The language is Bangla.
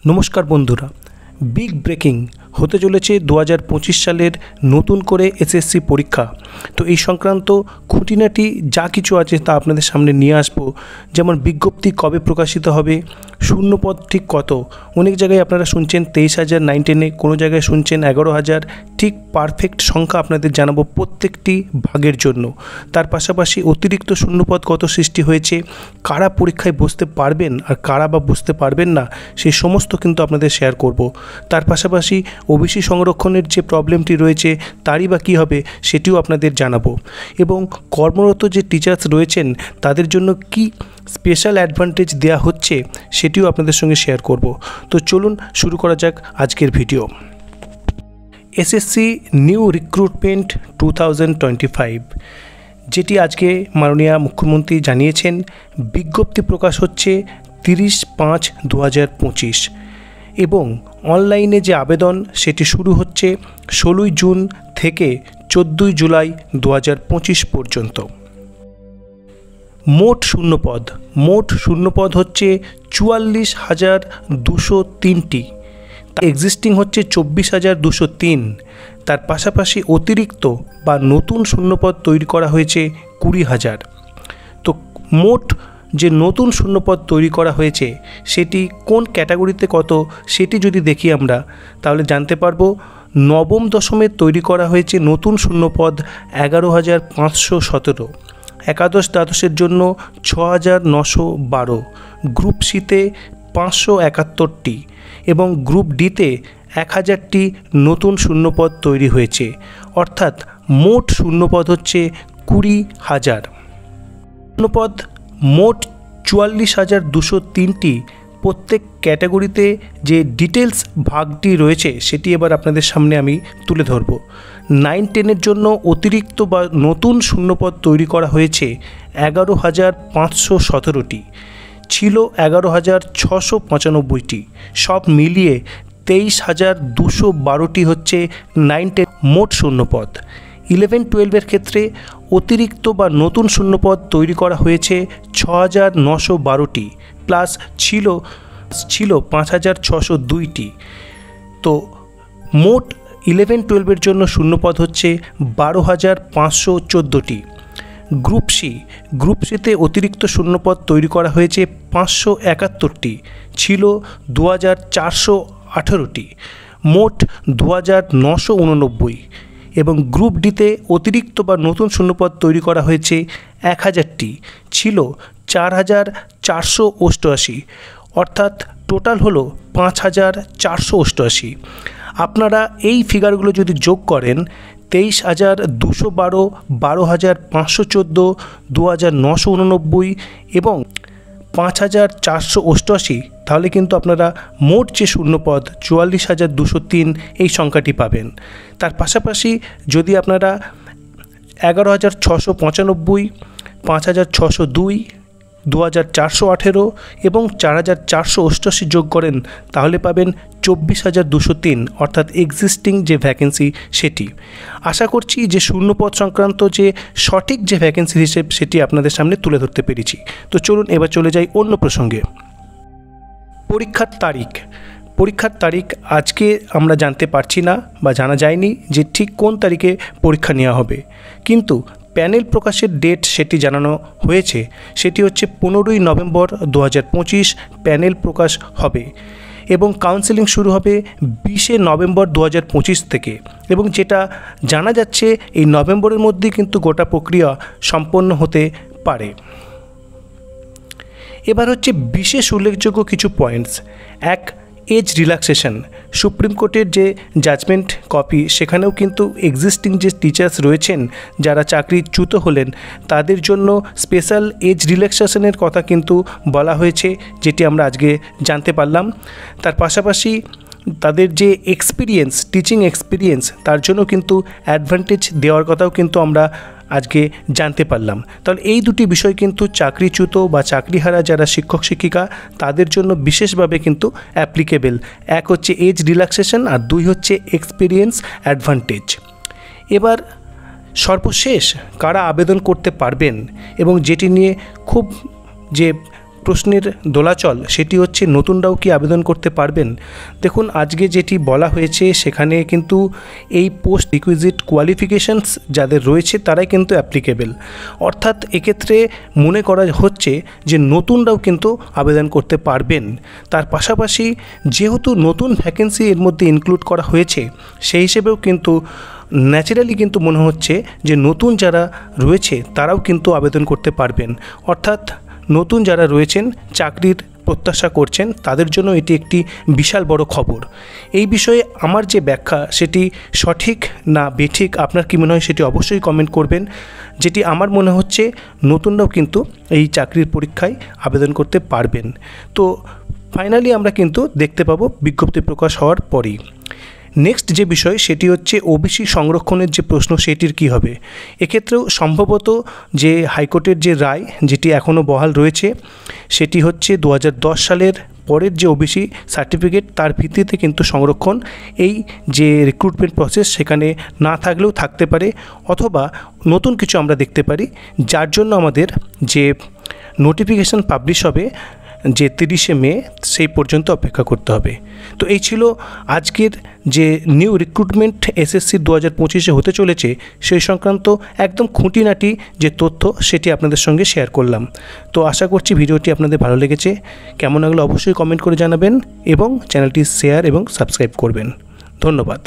নমস্কার বন্ধুরা, বিগ ব্রেকিং হতে চলেছে 2025 সালের নতুন করে এসএসসি পরীক্ষা। তো এই সংক্রান্ত খুঁটিনাটি যা কিছু আছে তা আপনাদের সামনে নিয়ে আসবো। যেমন বিজ্ঞপ্তি কবে প্রকাশিত হবে, শূন্যপদ ঠিক কত, অনেক জায়গায় আপনারা শুনছেন 23,000 9 10-এ, কোনো জায়গায় শুনছেন 11,000, ঠিক পারফেক্ট সংখ্যা আপনাদের জানাবো প্রত্যেকটি ভাগের জন্য। তার পাশাপাশি অতিরিক্ত শূন্যপদ কত সৃষ্টি হয়েছে, কারা পরীক্ষায় বসতে পারবেন আর কারা বা বসতে পারবেন না, সেই সমস্ত কিন্তু আপনাদের শেয়ার করব। তার পাশাপাশি ওবিসি সংরক্ষণের যে প্রবলেমটি রয়েছে তারই বা কী হবে সেটিও আপনাদের জানাবো, এবং কর্মরত যে টিচার্স রয়েছেন তাদের জন্য কি স্পেশাল অ্যাডভান্টেজ দেওয়া হচ্ছে সেটিও আপনাদের সঙ্গে শেয়ার করব। তো চলুন শুরু করা যাক আজকের ভিডিও। এসএসসি নিউ রিক্রুটমেন্ট 2025, যেটি আজকে মাননীয় মুখ্যমন্ত্রী জানিয়েছেন, বিজ্ঞপ্তি প্রকাশ হচ্ছে 30/5/2025 এবং অনলাইনে যে আবেদন সেটি শুরু হচ্ছে 16 জুন থেকে 14 জুলাই 2025 পর্যন্ত। মোট শূন্যপদ হচ্ছে 44,203টি, এক্সিস্টিং হচ্ছে 24,203। তার পাশাপাশি অতিরিক্ত বা নতুন শূন্যপদ তৈরি করা হয়েছে 20,000। তো মোট যে নতুন শূন্যপদ তৈরি করা হয়েছে সেটি কোন ক্যাটাগরিতে কত সেটি যদি দেখি আমরা, তাহলে জানতে পারবো। নবম দশমে তৈরি করা হয়েছে নতুন শূন্যপদ 11,517, একাদশ দ্বাদশের জন্য 6,912, গ্রুপ সিতে 571টি এবং গ্রুপ ডিতে 1,000টি নতুন শূন্যপদ তৈরি হয়েছে। অর্থাৎ মোট শূন্যপদ হচ্ছে 20,000। শূন্যপদ মোট 44,203টি। প্রত্যেক ক্যাটাগরিতে যে ডিটেলস ভাগটি রয়েছে সেটি এবার আপনাদের সামনে আমি তুলে ধরব। 9 10-এর জন্য অতিরিক্ত বা নতুন শূন্যপদ তৈরি করা হয়েছে 11,517টি, ছিল 11,695টি, সব মিলিয়ে 23,212টি হচ্ছে 9 10 মোট শূন্যপদ। 11-12-এর ক্ষেত্রে অতিরিক্ত বা নতুন শূন্যপদ তৈরি করা হয়েছে 6,912টি, প্লাস ছিল 5,602টি। তো মোট 11-12-এর জন্য শূন্যপদ হচ্ছে 12,514টি। গ্রুপ সিতে অতিরিক্ত শূন্যপদ তৈরি করা হয়েছে 571টি, ছিল 2,418টি, মোট 2,989। এবং গ্রুপ ডিতে অতিরিক্ত বা নতুন শূন্যপদ তৈরি করা হয়েছে 1,000টি, ছিল 4,488, অর্থাৎ টোটাল হলো 5,488। আপনারা এই ফিগারগুলো যদি যোগ করেন, 23,212, 12,514, 2,989 এবং 5,488, তাহলে কিন্তু আপনারা মোট যে শূন্যপদ 44,203 এই সংখ্যাটি পাবেন। তার পাশাপাশি যদি আপনারা 11,695, 5,602, 2,418 এবং 4,488 যোগ করেন, তাহলে পাবেন 24,203, অর্থাৎ এক্সিস্টিং যে ভ্যাকেন্সি সেটি। আশা করছি যে শূন্যপদ সংক্রান্ত যে সঠিক যে ভ্যাকেন্সির হিসেব সেটি আপনাদের সামনে তুলে ধরতে পেরেছি। তো চলুন এবার চলে যাই অন্য প্রসঙ্গে। পরীক্ষার তারিখ আজকে আমরা জানতে পারছি না বা জানা যায়নি যে ঠিক কোন তারিখে পরীক্ষা নেওয়া হবে, কিন্তু প্যানেল প্রকাশের ডেট সেটি জানানো হয়েছে। সেটি হচ্ছে 15ই নভেম্বর 2025 প্যানেল প্রকাশ হবে এবং কাউন্সেলিং শুরু হবে 20শে নভেম্বর 2025 থেকে, এবং যেটা জানা যাচ্ছে এই নভেম্বরের মধ্যেই কিন্তু গোটা প্রক্রিয়া সম্পন্ন হতে পারে। এবার হচ্ছে বিশেষ উল্লেখযোগ্য কিছু পয়েন্টস। এক, এজ রিল্যাক্সেশন। সুপ্রিম কোর্টের যে জাজমেন্ট কপি, সেখানেও কিন্তু এক্সিস্টিং যে টিচার্স রয়েছেন যারা চাকরিচ্যুত হলেন তাদের জন্য স্পেশাল এজ রিল্যাক্সেশনের কথা কিন্তু বলা হয়েছে, যেটি আমরা আজকে জানতে পারলাম। তার পাশাপাশি তাদের যে এক্সপিরিয়েন্স, টিচিং এক্সপিরিয়েন্স, তার জন্য কিন্তু অ্যাডভান্টেজ দেওয়ার কথাও কিন্তু আমরা আজকে জানতে পারলাম। তাহলে এই দুটি বিষয় কিন্তু চাকরিচ্যুত বা চাকরিহারা যারা শিক্ষক শিক্ষিকা তাদের জন্য বিশেষভাবে কিন্তু অ্যাপ্লিকেবল। এক হচ্ছে এজ রিল্যাক্সেশন আর দুই হচ্ছে এক্সপিরিয়েন্স অ্যাডভান্টেজ। এবার সর্বশেষ কারা আবেদন করতে পারবেন এবং যেটি নিয়ে খুব যে প্রশ্নের দোলাচল সেটি হচ্ছে নতুনরাও কি আবেদন করতে পারবেন। দেখুন, আজকে যেটি বলা হয়েছে সেখানে কিন্তু এই পোস্ট রিকুইজিট কোয়ালিফিকেশানস যাদের রয়েছে তারাই কিন্তু অ্যাপ্লিকেবল, অর্থাৎ এক্ষেত্রে মনে করা হচ্ছে যে নতুনরাও কিন্তু আবেদন করতে পারবেন। তার পাশাপাশি যেহেতু নতুন ভ্যাকেন্সি এর মধ্যে ইনক্লুড করা হয়েছে সেই হিসেবেও কিন্তু ন্যাচারালি কিন্তু মনে হচ্ছে যে নতুন যারা রয়েছে তারাও কিন্তু আবেদন করতে পারবেন, অর্থাৎ নতুন যারা রয়েছেন চাকরির প্রত্যাশা করছেন তাদের জন্য এটি একটি বিশাল বড় খবর। এই বিষয়ে আমার যে ব্যাখ্যা সেটি সঠিক না বেঠিক আপনার কী মনে হয় সেটি অবশ্যই কমেন্ট করবেন। যেটি আমার মনে হচ্ছে নতুনরাও কিন্তু এই চাকরির পরীক্ষায় আবেদন করতে পারবেন। তো ফাইনালি আমরা কিন্তু দেখতে পাবো বিজ্ঞপ্তি প্রকাশ হওয়ার পরেই। নেক্সট যে বিষয় সেটি হচ্ছে ওবিসি সংরক্ষণের যে প্রশ্ন সেটির কি হবে। এক্ষেত্রেও সম্ভবত যে হাইকোর্টের যে রায় যেটি এখনও বহাল রয়েছে সেটি হচ্ছে 2010 সালের পরের যে ওবিসি সার্টিফিকেট তার ভিত্তিতে কিন্তু সংরক্ষণ এই যে রিক্রুটমেন্ট প্রসেস সেখানে না থাকলেও থাকতে পারে, অথবা নতুন কিছু আমরা দেখতে পারি যার জন্য আমাদের যে নোটিফিকেশান পাবলিশ হবে যে 30শে মে সেই পর্যন্ত অপেক্ষা করতে হবে। তো এই ছিল আজকের যে নিউ রিক্রুটমেন্ট এসএসসি 2025-এ হতে চলেছে সেই সংক্রান্ত একদম খুঁটিনাটি যে তথ্য সেটি আপনাদের সঙ্গে শেয়ার করলাম। তো আশা করছি ভিডিওটি আপনাদের ভালো লেগেছে। কেমন লাগলো অবশ্যই কমেন্ট করে জানাবেন এবং চ্যানেলটি শেয়ার এবং সাবস্ক্রাইব করবেন। ধন্যবাদ।